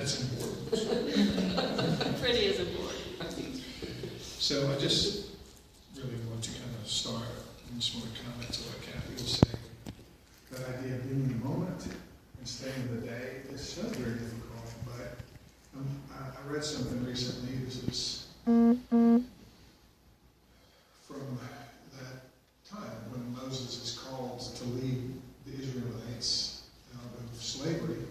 That's important. Pretty is important. So I just really want to kind of start, I just want to comment to what Kathy was saying. That idea of being in the moment and staying in the day is so very difficult, but I read something recently. This is from that time when Moses is called to lead the Israelites out of slavery.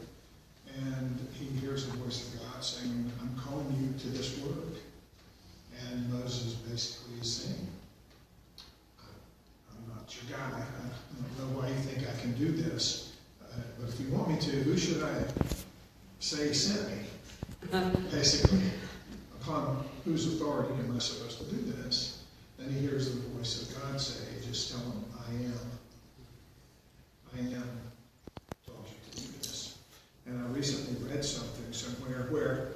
And he hears the voice of God saying, I'm calling you to this work. And Moses basically is saying, I'm not your guy. I don't know why you think I can do this. But if you want me to, who should I say sent me? Basically, upon whose authority am I supposed to do this? Then he hears the voice of God say, just tell him, I am told you to do this. And I recently read something somewhere where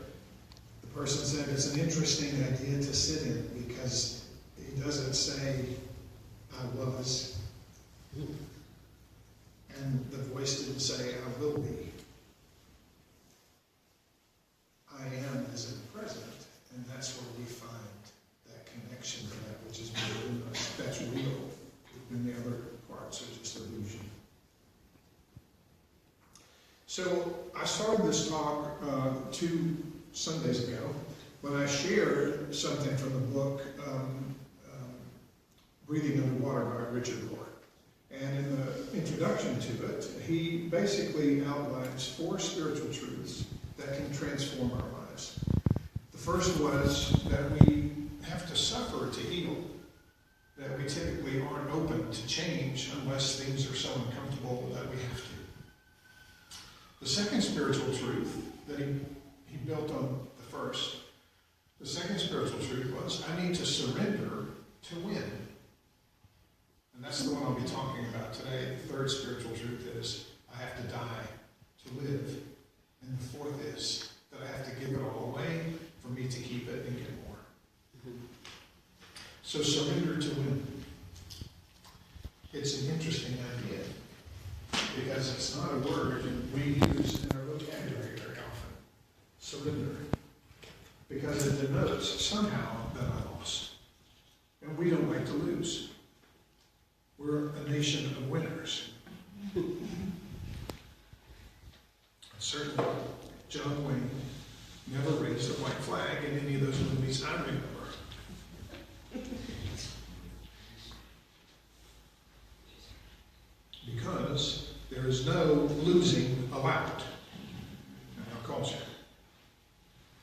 the person said it's an interesting idea to sit in because he doesn't say, I was. And the voice didn't say, I will be. I am is in the present. And that's where we find that connection to that which is within us. That's real. And the other parts are just illusion. So I started this talk 2 Sundays ago when I shared something from the book Breathing Underwater by Richard Rohr. And in the introduction to it, he basically outlines 4 spiritual truths that can transform our lives. The first was that we have to suffer to heal, that we typically aren't open to change unless things are so uncomfortable that we have to. The second spiritual truth that he built on the first, the second spiritual truth was, I need to surrender to win. And that's the one I'll be talking about today. The third spiritual truth is, I have to die to live. And the fourth is that I have to give it all away for me to keep it and get more. So surrender to win. It's an interesting idea because it's not a word we use in our vocabulary very often. Surrender. Because it denotes somehow that I lost. And we don't like to lose. We're a nation of winners. Certainly, John Wayne never raised a white flag in any of those movies I remember. Because there is no losing allowed in our culture.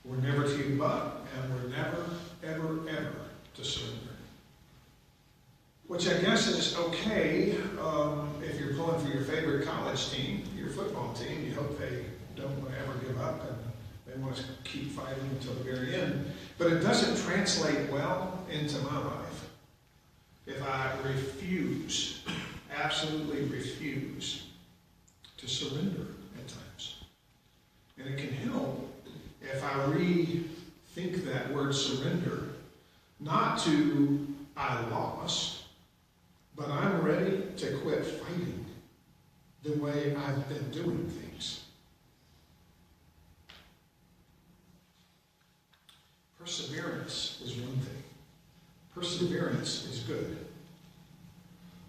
We're never to give up, and we're never, ever, ever to surrender. Which I guess is okay if you're pulling for your favorite college team, your football team. You hope they don't ever give up and they want to keep fighting until the very end. But it doesn't translate well into my life if I refuse, absolutely refuse, to surrender at times. And it can help if I rethink that word surrender, not to I lost, but I'm ready to quit fighting the way I've been doing things. Perseverance is one thing. Perseverance is good.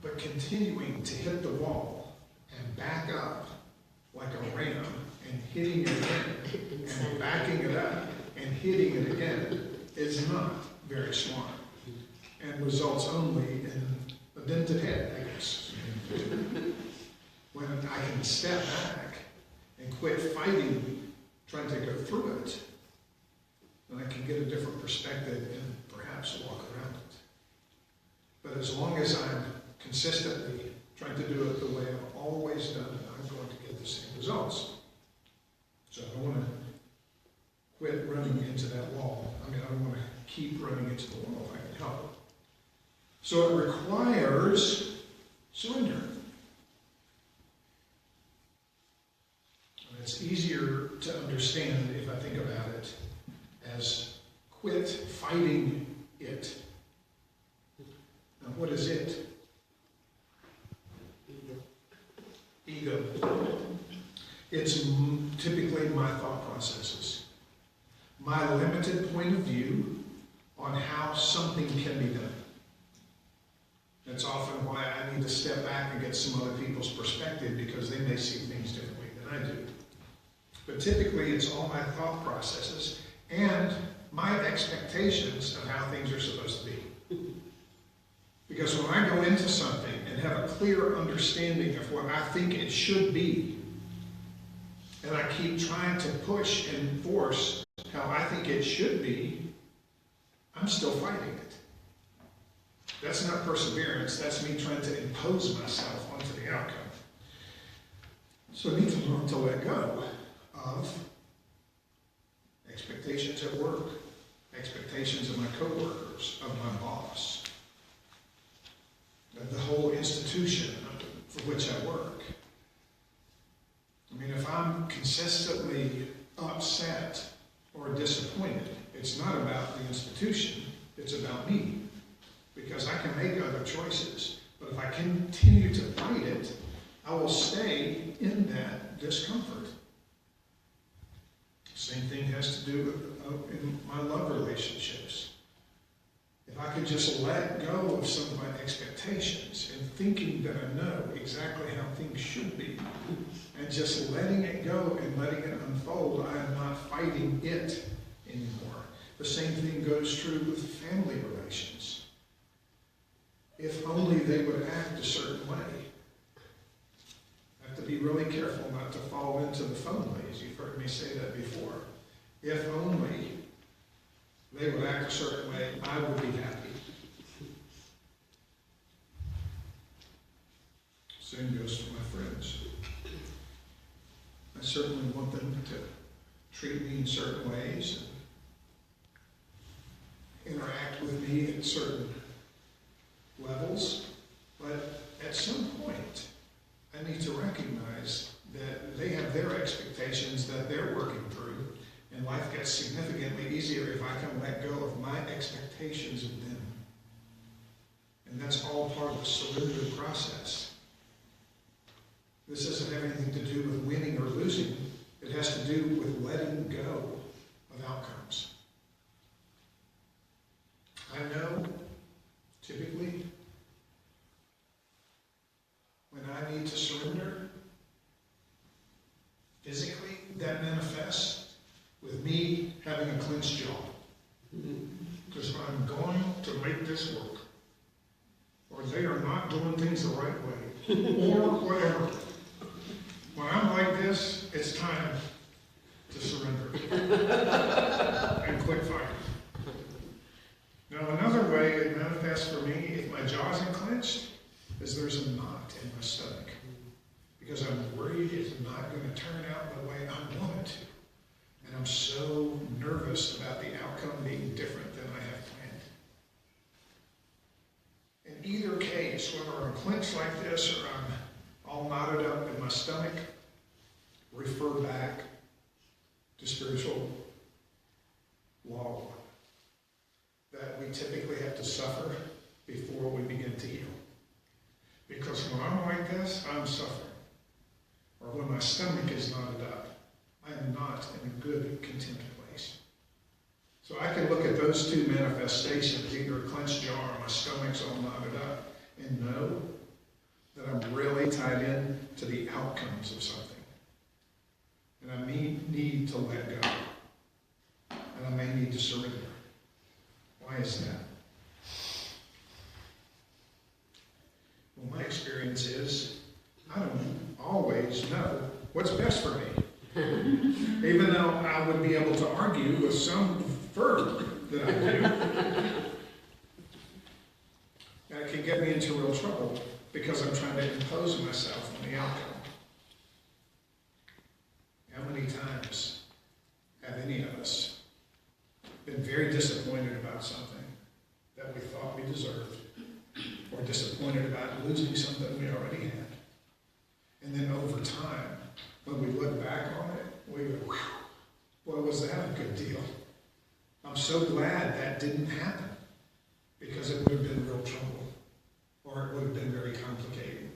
But continuing to hit the wall and back up like a ram and hitting it again and backing it up and hitting it again is not very smart and results only in a dented head, I guess. When I can step back and quit fighting, trying to go through it, then I can get a different perspective and perhaps walk around it. But as long as I'm consistently trying to do it the way I've always done it, I'm going to get the same results. So I don't want to quit running into that wall. I don't want to keep running into the wall if I can help it. So it requires surrender. And it's easier to understand if I think about it as quit fighting it. Now, what is it? Ego. It's typically my thought processes, my limited point of view on how something can be done. That's often why I need to step back and get some other people's perspective, because they may see things differently than I do. But typically it's all my thought processes and my expectations of how things are supposed to be. Because when I go into something and have a clear understanding of what I think it should be, and I keep trying to push and force how I think it should be, I'm still fighting it. That's not perseverance, that's me trying to impose myself onto the outcome. So I need to learn to let go of expectations at work, expectations of my coworkers, of my boss, of the whole institution for which I work. I mean, if I'm consistently upset or disappointed, it's not about the institution, it's about me. Because I can make other choices, but if I continue to fight it, I will stay in that discomfort. Same thing has to do with in my love relationships. If I could just let go of some of my expectations and thinking that I know exactly how things should be, and just letting it go and letting it unfold, I am not fighting it anymore. The same thing goes true with family relations. If only they would act a certain way. I have to be really careful not to fall into the phone ways. You've heard me say that before. If only they would act a certain way, I would be happy. Same goes for my friends. I certainly want them to treat me in certain ways and interact with me at certain levels, but at some point I need to recognize that they have their expectations that they're working through, and life gets significantly easier if I can let go of my expectations of them. And that's all part of the surrender process. This doesn't have anything to do with winning or losing. It has to do with letting go of outcomes. I know typically, when I need to surrender, physically, that manifests with me having a clenched jaw. Because I'm going to make this work. Or they are not doing things the right way. Or whatever. When I'm like this, it's time to surrender. And quit fighting. Now, another way it manifests for me, if my jaw's clenched, is there's a knot in my stomach. Because I'm worried it's not going to turn out the way I want it to. And I'm so nervous about the outcome being different than I have planned. In either case, whether I'm clenched like this or I'm all knotted up in my stomach, refer back to spiritual law. That we typically have to suffer before we begin to heal. Because when I'm like this, I'm suffering. Or when my stomach is knotted up, I am not in a good, content place. So I can look at those two manifestations, either a clenched jaw or my stomach's all knotted up, and know that I'm really tied in to the outcomes of something. And I may need to let go. And I may need to surrender. Why is that? Well, my experience is I don't always know what's best for me. Even though I would be able to argue with some fervor that I do. And it can get me into real trouble because I'm trying to impose myself on the outcome. How many times have any of us been very disappointed about something that we thought we deserved, or disappointed about losing something we already had? And then over time, when we look back on it, we go, whew, boy, was that a good deal. I'm so glad that didn't happen, because it would have been real trouble, or it would have been very complicated,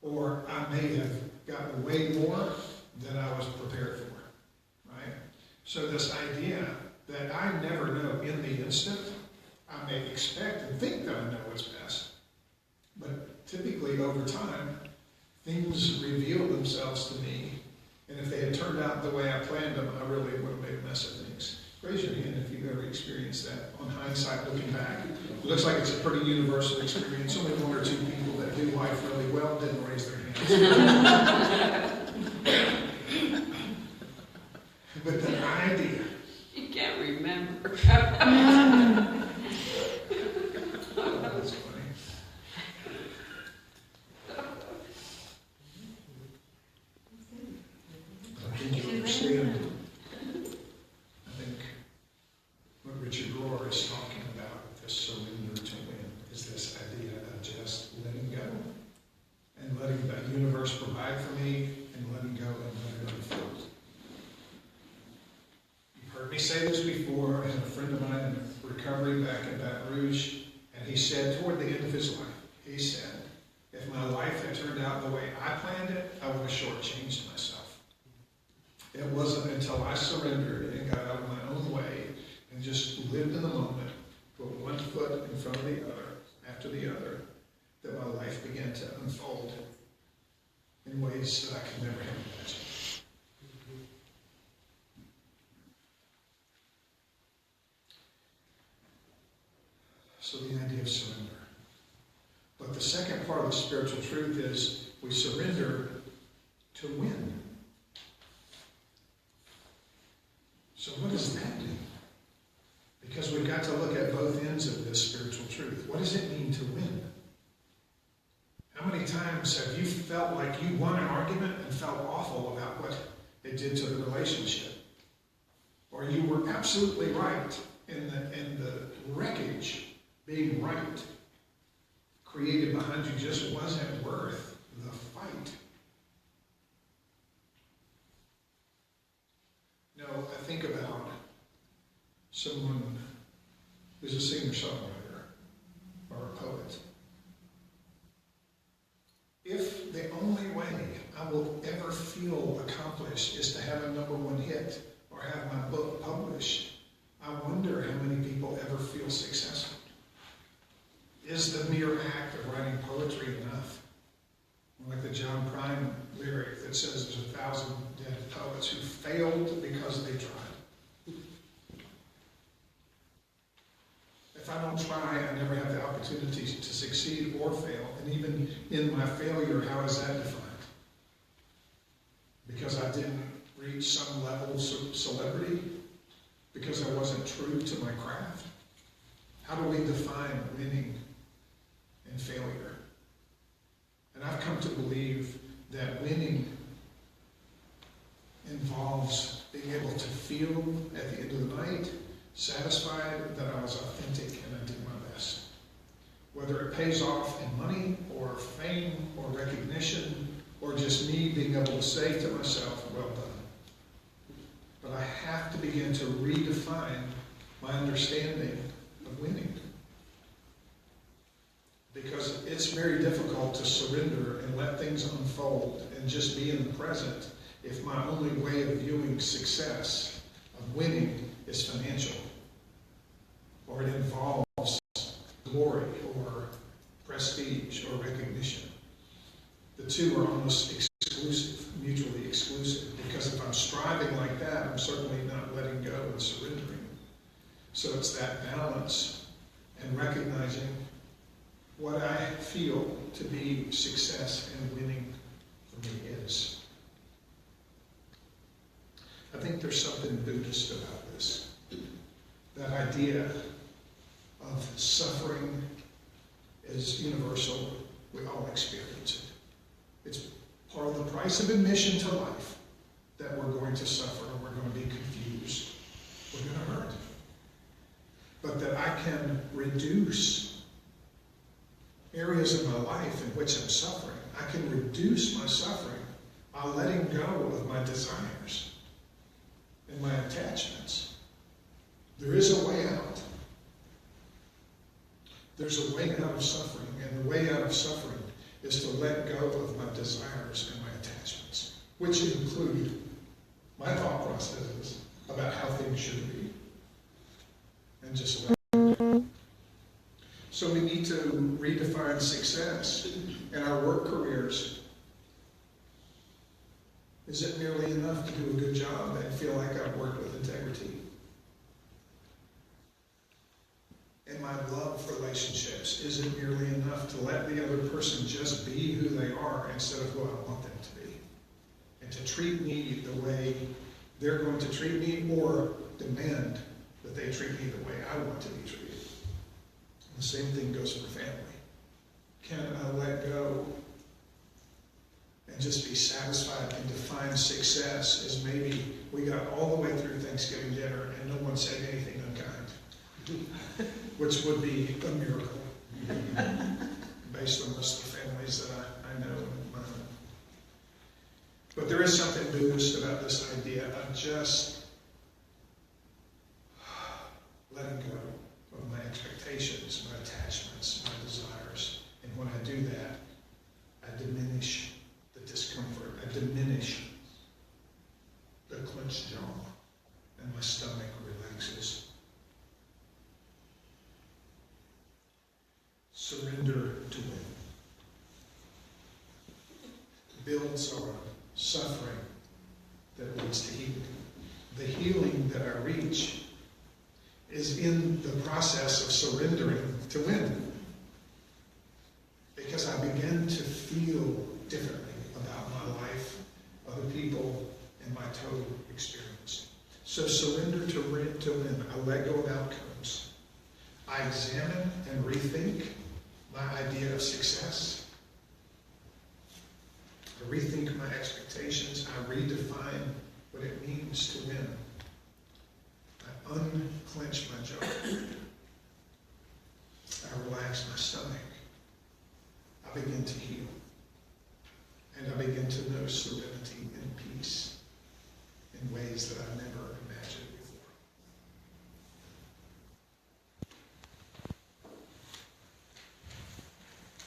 or I may have gotten way more than I was prepared for. So this idea that I never know in the instant, I may expect and think that I know what's best, but typically over time, things reveal themselves to me, and if they had turned out the way I planned them, I really would have made a mess of things. Raise your hand if you've ever experienced that on hindsight, looking back. It looks like it's a pretty universal experience. Only one or two people that do life really well didn't raise their hands. But the idea. You can't remember. That's funny. I think you understand. I think what Richard Rohr is talking about with this surrender to win is this idea of just letting go and letting the universe provide for me and letting go and letting it unfold. You've heard me say this before. I had a friend of mine in recovery back in Baton Rouge, and he said toward the end of his life, he said, if my life had turned out the way I planned it, I would have shortchanged myself. It wasn't until I surrendered and got out of my own way and just lived in the moment, put one foot in front of the other, after the other, that my life began to unfold in ways that I could never have imagined. So the idea of surrender. But the second part of the spiritual truth is we surrender to win. So what does that do? Because we've got to look at both ends of this spiritual truth. What does it mean to win? How many times have you felt like you won an argument and felt awful about what it did to the relationship? Or you were absolutely right in the wreckage, being right, created behind you just wasn't worth the fight. No, I think about someone who's a singer-songwriter or a poet. If the only way I will ever feel accomplished is to have a #1 hit or have my book published, I wonder how many people ever feel successful. Is the mere act of writing poetry enough? Like the John Prine lyric that says there's 1,000 dead poets who failed because they tried. If I don't try, I never have the opportunity to succeed or fail. And even in my failure, how is that defined? Because I didn't reach some level of celebrity? Because I wasn't true to my craft? How do we define winning and failure? And I've come to believe that winning involves being able to feel at the end of the night satisfied that I was authentic and I did my best. Whether it pays off in money or fame or recognition or just me being able to say to myself, well done. But I have to begin to redefine my understanding of winning. Because it's very difficult to surrender and let things unfold and just be in the present if my only way of viewing success, of winning, is financial. Or it involves glory or prestige or recognition. The two are almost exclusive, mutually exclusive. Because if I'm striving like that, I'm certainly not letting go and surrendering. So it's that balance and recognizing what I feel to be success and winning for me is. I think there's something Buddhist about this. That idea of suffering is universal. We all experience it. It's part of the price of admission to life that we're going to suffer, we're going to be confused, we're going to hurt. But that I can reduce areas of my life in which I'm suffering. I can reduce my suffering by letting go of my desires and my attachments. There is a way out. There's a way out of suffering, and the way out of suffering is to let go of my desires and my attachments, which include my thought processes about how we should be. And just let it go. So we need to redefine success in our work careers. Is it merely enough to do a good job and feel like I've worked with integrity? In my love relationships, is it merely enough to let the other person just be who they are instead of who I want them to be? And to treat me the way they're going to treat me, or demand that they treat me the way I want to be treated. The same thing goes for family. Can I let go and just be satisfied and define success as maybe we got all the way through Thanksgiving dinner and no one said anything unkind, which would be a miracle based on most of the families that I know. But there is something Buddhist about this idea of just letting go of my expectations, my attachments, my desires. And when I do that, I diminish the discomfort. I diminish the clenched jaw, and my stomach relaxes. Surrender to win. Build sorrow, suffering that leads to healing. The healing that I reach is in the process of surrendering to win. Because I begin to feel differently about my life, other people, and my total experience. So surrender to win. I let go of outcomes. I examine and rethink my idea of success. I rethink my expectations. I redefine what it means to win. I unclench my jaw. I relax my stomach. I begin to heal. And I begin to know serenity and peace in ways that I've never